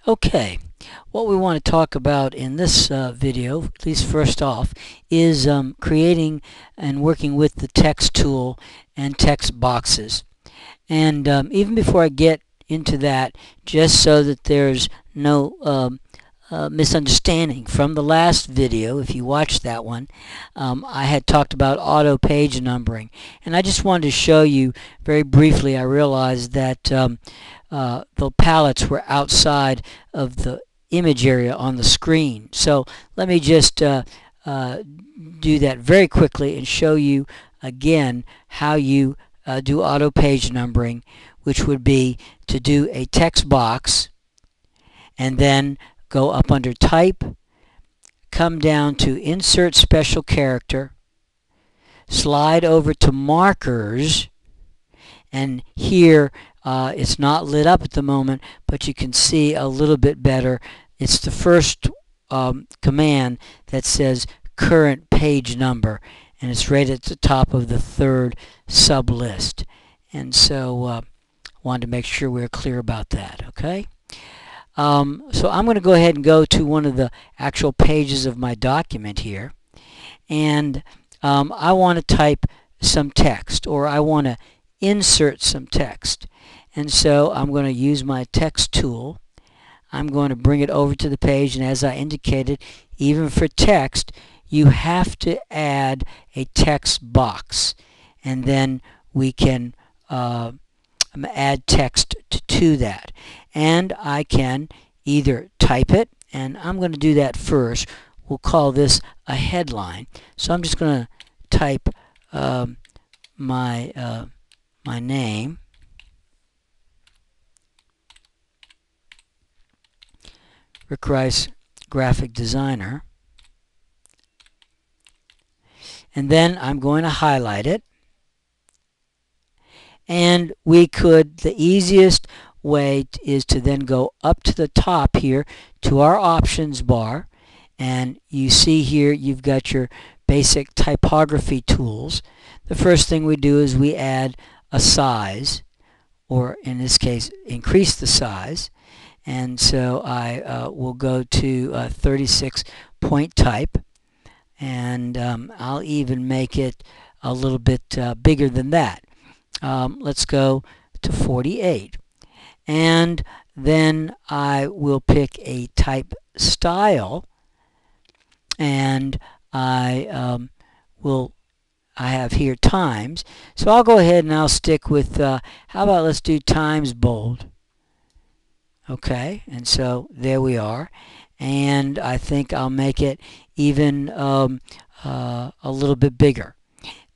Okay, what we want to talk about in this video, at least first off, is creating and working with the text tool and text boxes. And even before I get into that, just so that there's no misunderstanding from the last video, if you watched that one, I had talked about auto page numbering, and I just wanted to show you very briefly. I realized that the palettes were outside of the image area on the screen, so let me just do that very quickly and show you again how you do auto page numbering, which would be to do a text box and then go up under Type, come down to Insert Special Character, slide over to Markers, and here it's not lit up at the moment, but you can see a little bit better. It's the first command that says Current Page Number, and it's right at the top of the third sub list. And so wanted to make sure we're clear about that, okay? So I'm going to go ahead and go to one of the actual pages of my document here, and I want to type some text, or I want to insert some text. And so I'm going to use my text tool. I'm going to bring it over to the page, and as I indicated, even for text, you have to add a text box, and then we can add text to that. And I can either type it, and I'm going to do that first. We'll call this a headline. So I'm just going to type my name, Rick Rice, graphic designer, and then I'm going to highlight it. And we could, the easiest way is to then go up to the top here to our options bar, and you see here you've got your basic typography tools. The first thing we do is we add a size, or in this case increase the size, and so I will go to 36 point type, and I'll even make it a little bit bigger than that. Let's go to 48, and then I will pick a type style, and I have here times, so I'll go ahead and I'll stick with how about let's do times bold. Okay, and so there we are, and I think I'll make it even a little bit bigger.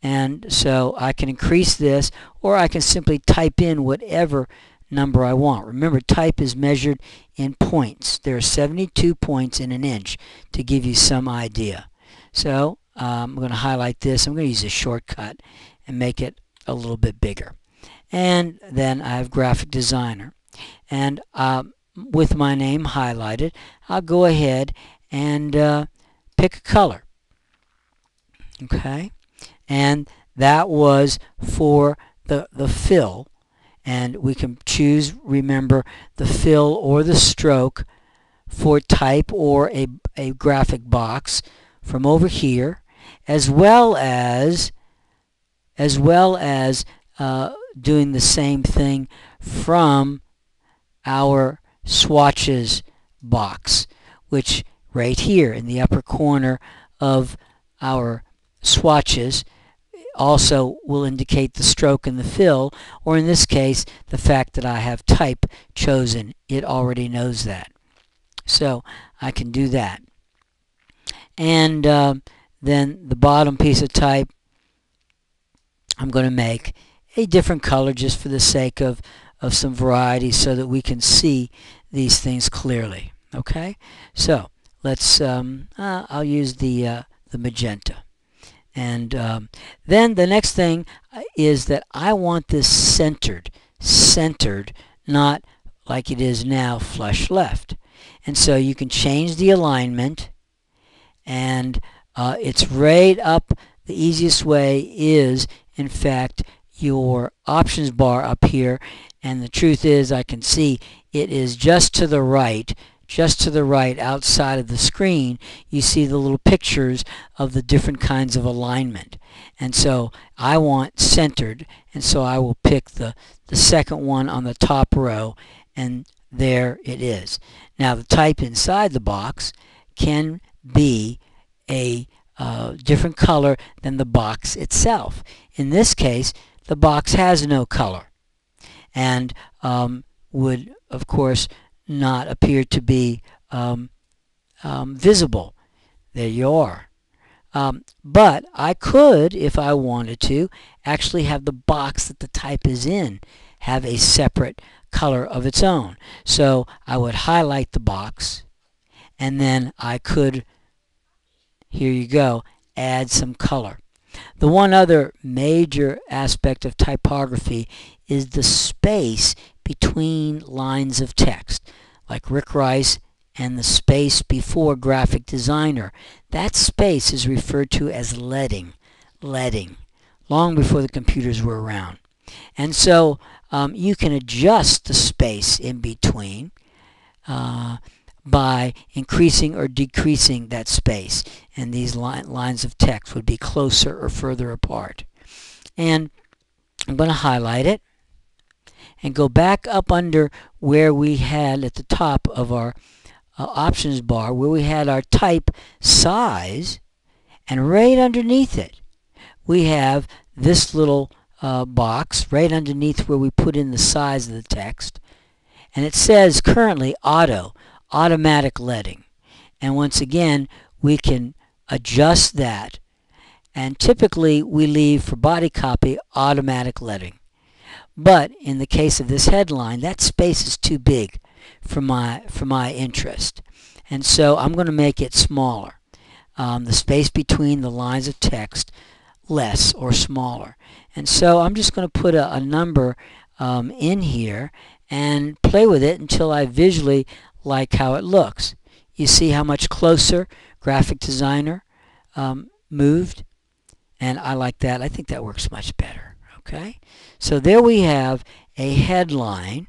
And so I can increase this, or I can simply type in whatever number I want. Remember, type is measured in points. There are 72 points in an inch to give you some idea. So I'm going to highlight this. I'm going to use a shortcut and make it a little bit bigger. And then I have graphic designer. And with my name highlighted, I'll go ahead and pick a color. Okay? And that was for the fill, and we can choose, remember, the fill or the stroke for type or a graphic box from over here, as well as doing the same thing from our swatches box, which right here in the upper corner of our swatches also will indicate the stroke and the fill, or in this case the fact that I have type chosen. It already knows that, so I can do that. And then the bottom piece of type, I'm going to make a different color just for the sake of some variety, so that we can see these things clearly. Okay, so let's I'll use the magenta. And then the next thing is that I want this centered, not like it is now flush left. And so you can change the alignment, and it's right up. The easiest way is, in fact, your options bar up here, and the truth is I can see it is just to the right, outside of the screen. You see the little pictures of the different kinds of alignment. And so I want centered, and so I will pick the second one on the top row, and there it is. Now the type inside the box can be a different color than the box itself. In this case, the box has no color and would, of course, not appear to be visible. There you are. But I could, if I wanted to, actually have the box that the type is in have a separate color of its own. So I would highlight the box, and then I could, here you go, add some color. The one other major aspect of typography is the space between lines of text, like Rick Rice and the space before graphic designer. That space is referred to as leading, long before the computers were around. And so you can adjust the space in between by increasing or decreasing that space, and these lines of text would be closer or further apart. And I'm going to highlight it and go back up under where we had at the top of our options bar, where we had our type size, and right underneath it we have this little box right underneath where we put in the size of the text, and it says currently automatic leading. And once again, we can adjust that, and typically we leave for body copy automatic leading. But in the case of this headline, that space is too big for my interest, and so I'm going to make it smaller. The space between the lines of text less or smaller. And so I'm just going to put a number in here and play with it until I visually like how it looks. You see how much closer graphic designer moved, and I like that. I think that works much better. Okay, so there we have a headline.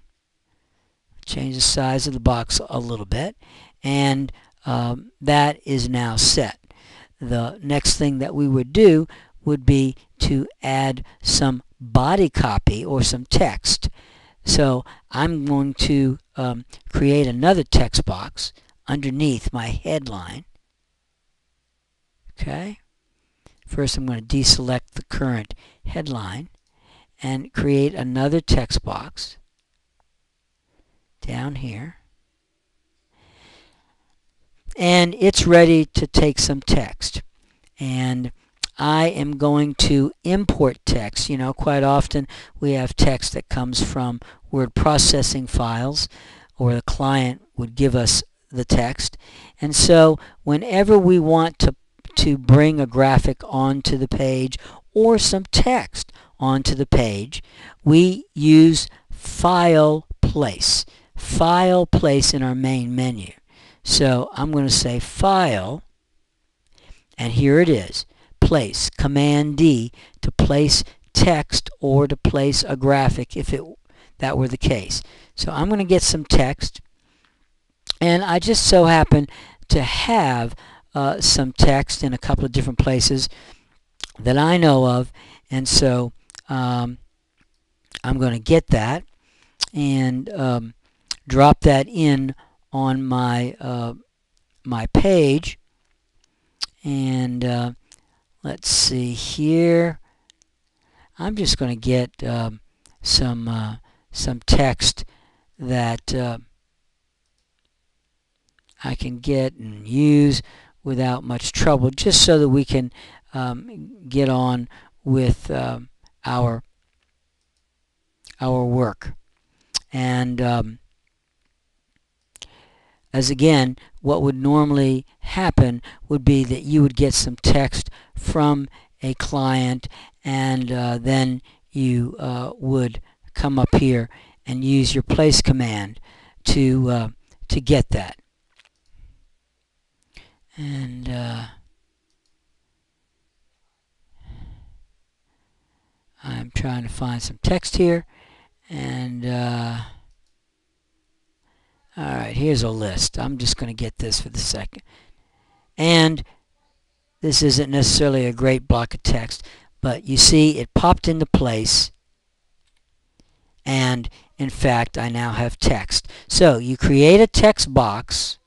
Change the size of the box a little bit, and that is now set. The next thing that we would do would be to add some body copy or some text. So I'm going to create another text box underneath my headline. Okay. First I'm going to deselect the current headline and create another text box down here. And it's ready to take some text. And I am going to import text. You know, quite often we have text that comes from word processing files, or the client would give us the text. And so whenever we want to bring a graphic onto the page or some text onto the page, we use File Place. File Place in our main menu. So I'm going to say File, and here it is. Place, Command D, to place text or to place a graphic if that were the case. So I'm going to get some text, and I just so happen to have some text in a couple of different places that I know of, and so I'm going to get that and drop that in on my my page. And let's see here. I'm just going to get some text that I can get and use without much trouble, just so that we can get on with our work. And as again, what would normally happen would be that you would get some text from a client, and then you would come up here and use your place command to get that. And I'm trying to find some text here, and Alright, here's a list. I'm just going to get this for the second. And this isn't necessarily a great block of text, but you see it popped into place, and in fact I now have text. So you create a text box,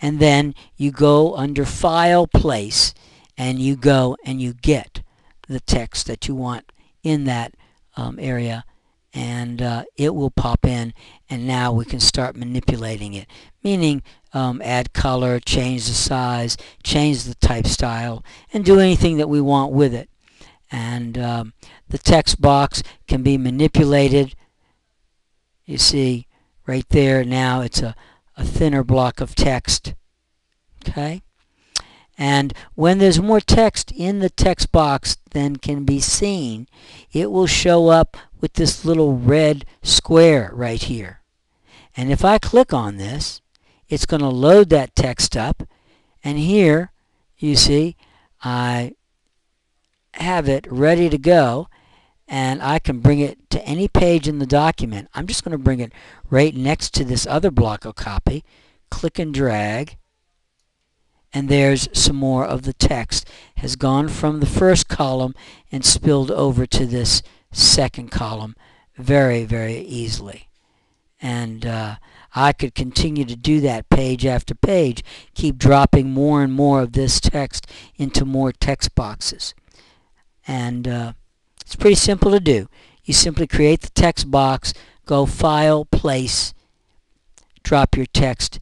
and then you go under File, Place, and you go and you get the text that you want in that area, and it will pop in, and now we can start manipulating it, meaning add color, change the size, change the type style, and do anything that we want with it. And the text box can be manipulated. You see right there, now it's a thinner block of text. Okay? And when there's more text in the text box than can be seen, it will show up with this little red square right here. And if I click on this, it's going to load that text up, and here you see I have it ready to go, and I can bring it to any page in the document. I'm just going to bring it right next to this other block of copy, click and drag, and there's some more of the text has gone from the first column and spilled over to this second column very, very easily. And I could continue to do that page after page, keep dropping more and more of this text into more text boxes. And it's pretty simple to do. You simply create the text box, go File, Place, drop your text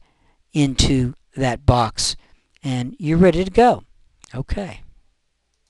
into that box, and you're ready to go. Okay.